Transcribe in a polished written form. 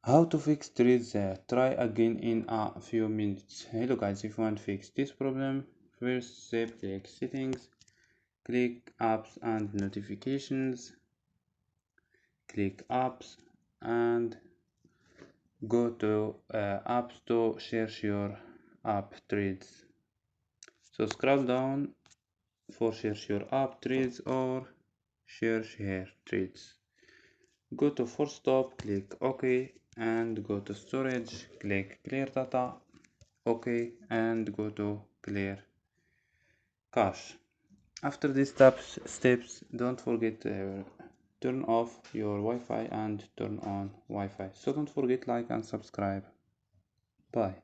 How to fix threads? Try again in a few minutes. Hello guys, if you want to fix this problem, first step, click settings, click apps and notifications, click apps and go to apps to search your app threads. So scroll down for search your app threads or search here threads. Go to force stop, click OK and go to storage, click clear data, OK and go to clear cache. After these steps, don't forget turn off your Wi-Fi and turn on Wi-Fi. So don't forget like and subscribe. Bye.